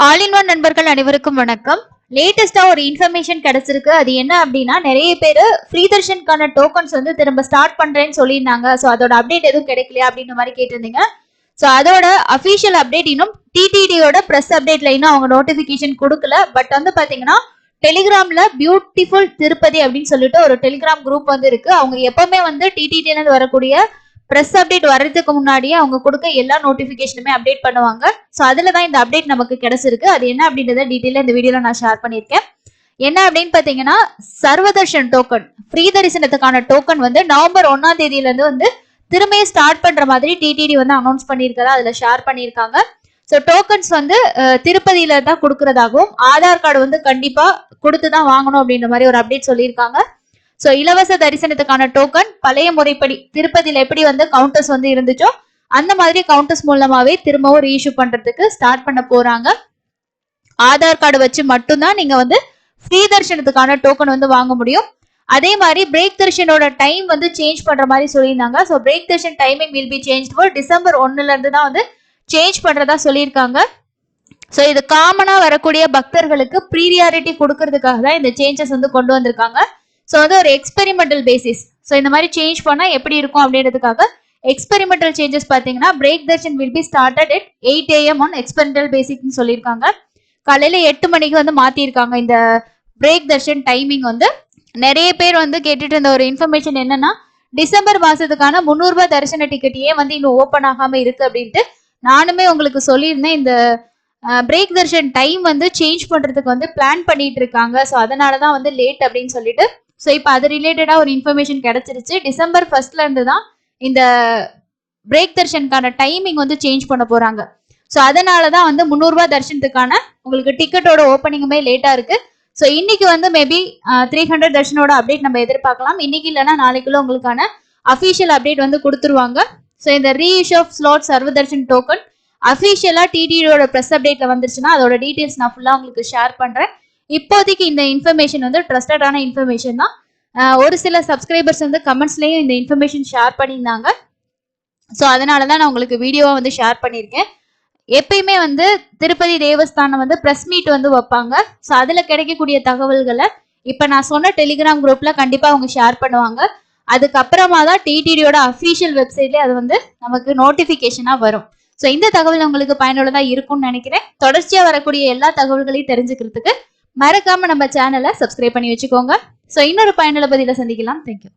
All in one நண்பர்கள் அனைவருக்கும் வணக்கம். லேட்டஸ்டா ஒரு இன்ஃபர்மேஷன் கிடைச்சிருக்கு. அது என்ன அப்படின்னா, நிறைய பேர் ஃப்ரீ தர்ஷனுக்கான டோக்கன்ஸ் வந்து திரும்ப ஸ்டார்ட் பண்றேன்னு சொல்லியிருந்தாங்க. ஸோ அதோட அப்டேட் எதுவும் கிடைக்கலையா அப்படின்ற மாதிரி கேட்டிருந்தீங்க. ஸோ அதோட அஃபிஷியல் அப்டேட் இன்னும் டிடிடியோட ப்ரெஸ் அப்டேட்ல இன்னும் அவங்க நோட்டிபிகேஷன் கொடுக்கல. பட் வந்து பாத்தீங்கன்னா டெலிகிராம்ல பியூட்டிஃபுல் திருப்பதி அப்படின்னு சொல்லிட்டு ஒரு டெலிகிராம் குரூப் வந்து இருக்கு. அவங்க எப்பவுமே வந்து டிடிடில இருந்து வரக்கூடிய ப்ரெஸ் அப்டேட் வர்றதுக்கு முன்னாடியே அவங்க கொடுக்க எல்லா நோட்டிபிகேஷனுமே அப்டேட் பண்ணுவாங்க. ஸோ அதுல தான் இந்த அப்டேட் நமக்கு கிடைச்சிருக்கு. அது என்ன அப்படின்றத டீட்டெயிலா இந்த வீடியோல நான் ஷேர் பண்ணியிருக்கேன். என்ன அப்படின்னு பாத்தீங்கன்னா, சர்வதர்ஷன் டோக்கன் ஃப்ரீ தரிசனத்துக்கான டோக்கன் வந்து நவம்பர் 1ஆம் தேதியில இருந்து வந்து திரும்பியும் ஸ்டார்ட் பண்ற மாதிரி டிடிடி வந்து அனௌன்ஸ் பண்ணியிருக்கதா அதுல ஷேர் பண்ணியிருக்காங்க. ஸோ டோக்கன்ஸ் வந்து திருப்பதியில தான் கொடுக்கறதாகவும் ஆதார் கார்டு வந்து கண்டிப்பா கொடுத்து தான் வாங்கணும் அப்படின்ற மாதிரி ஒரு அப்டேட் சொல்லியிருக்காங்க. சோ இலவச தரிசனத்துக்கான டோக்கன் பழைய முறைப்படி திருப்பதியில எப்படி வந்து கவுண்டர்ஸ் வந்து இருந்துச்சோ அந்த மாதிரி கவுண்டர்ஸ் மூலமாவே திரும்பவும் ரீஇஷ்யூ பண்றதுக்கு ஸ்டார்ட் பண்ண போறாங்க. ஆதார் கார்டு வச்சு மட்டும்தான் நீங்க வந்து ஃப்ரீ தரிசனத்துக்கான டோக்கன் வந்து வாங்க முடியும். அதே மாதிரி பிரேக் தர்ஷனோட டைம் வந்து சேஞ்ச் பண்ற மாதிரி சொல்லியிருந்தாங்க. So break darshan timing will be change for December 1ல இருந்து தான் வந்து சேஞ்ச் பண்றதா சொல்லியிருக்காங்க. ஸோ இது காமனா வரக்கூடிய பக்தர்களுக்கு ப்ரீரியாரிட்டி கொடுக்கறதுக்காக தான் இந்த சேஞ்சஸ் வந்து கொண்டு வந்திருக்காங்க. ஸோ வந்து ஒரு எக்ஸ்பெரிமெண்டல் பேசிஸ். ஸோ இந்த மாதிரி சேஞ்ச் பண்ணா எப்படி இருக்கும் அப்படின்றதுக்காக எக்ஸ்பெரிமெண்டல் சேஞ்சஸ் பார்த்தீங்கன்னா break darshan will be started at 8 AM on experimental பேசிக்னு சொல்லியிருக்காங்க. காலையில 8 மணிக்கு வந்து மாத்திருக்காங்க இந்த பிரேக் தர்ஷன் டைமிங் வந்து. நிறைய பேர் வந்து கேட்டுட்டு இருந்த ஒரு இன்ஃபர்மேஷன் என்னன்னா, டிசம்பர் மாசத்துக்கான 300 ரூபாய் தரிசன டிக்கெட் ஏன் வந்து இன்னும் ஓப்பன் ஆகாம இருக்கு அப்படின்ட்டு நானுமே உங்களுக்கு சொல்லியிருந்தேன். இந்த பிரேக் தர்ஷன் டைம் வந்து சேஞ்ச் பண்றதுக்கு வந்து பிளான் பண்ணிட்டு இருக்காங்க. ஸோ அதனாலதான் வந்து லேட் அப்படின்னு சொல்லிட்டு. ஸோ இப்போ அது ரிலேட்டடா ஒரு இன்ஃபர்மேஷன் கிடைச்சிருச்சு. டிசம்பர் 1ல இருந்து தான் இந்த பிரேக் தர்ஷனுக்கான டைமிங் வந்து சேஞ்ச் பண்ண போறாங்க. ஸோ அதனாலதான் வந்து 300 ரூபாய் தர்ஷனத்துக்கான உங்களுக்கு டிக்கெட்டோட ஓப்பனிங்குமே லேட்டா இருக்கு. ஸோ இன்னைக்கு வந்து மேபி 300 தர்ஷனோட அப்டேட் நம்ம எதிர்பார்க்கலாம். இன்னைக்கு இல்லைன்னா நாளைக்குள்ள உங்களுக்கான அஃபிஷியல் அப்டேட் வந்து கொடுத்துருவாங்க. ஸோ இந்த ரீஇஷ்யூ ஆஃப் ஸ்லாட் சர்வ தர்ஷன் டோக்கன் அஃபிஷியலா டிடியோட ப்ரெஸ் அப்டேட்ல வந்துருச்சுன்னா அதோட டீடைல்ஸ் நான் ஃபுல்லா உங்களுக்கு ஷேர் பண்றேன். இப்போதைக்கு இந்த இன்ஃபர்மேஷன் வந்து ட்ரஸ்டடான இன்ஃபர்மேஷன் தான். ஒரு சில சப்ஸ்கிரைபர்ஸ் வந்து கமெண்ட்ஸ்லயும் இந்த இன்ஃபர்மேஷன் ஷேர் பண்ணியிருந்தாங்க. ஸோ அதனாலதான் நான் உங்களுக்கு வீடியோவா வந்து ஷேர் பண்ணியிருக்கேன். எப்பயுமே வந்து திருப்பதி தேவஸ்தானம் வந்து பிரஸ் மீட் வந்து வைப்பாங்க. ஸோ அதுல கிடைக்கக்கூடிய தகவல்களை இப்ப நான் சொன்ன டெலிகிராம் குரூப்ல கண்டிப்பா அவங்க ஷேர் பண்ணுவாங்க. அதுக்கப்புறமா தான் டிடிடியோட அஃபிஷியல் வெப்சைட்ல அது வந்து நமக்கு நோட்டிபிகேஷனா வரும். ஸோ இந்த தகவல் உங்களுக்கு பயனுள்ளதா இருக்கும்னு நினைக்கிறேன். தொடர்ச்சியா வரக்கூடிய எல்லா தகவல்களையும் தெரிஞ்சுக்கிறதுக்கு மறக்காம நம்ம சேனலை சப்ஸ்கிரைப் பண்ணி வச்சுக்கோங்க. ஸோ இன்னொரு பயனுள்ள பதில சந்திக்கலாம். தேங்க்யூ.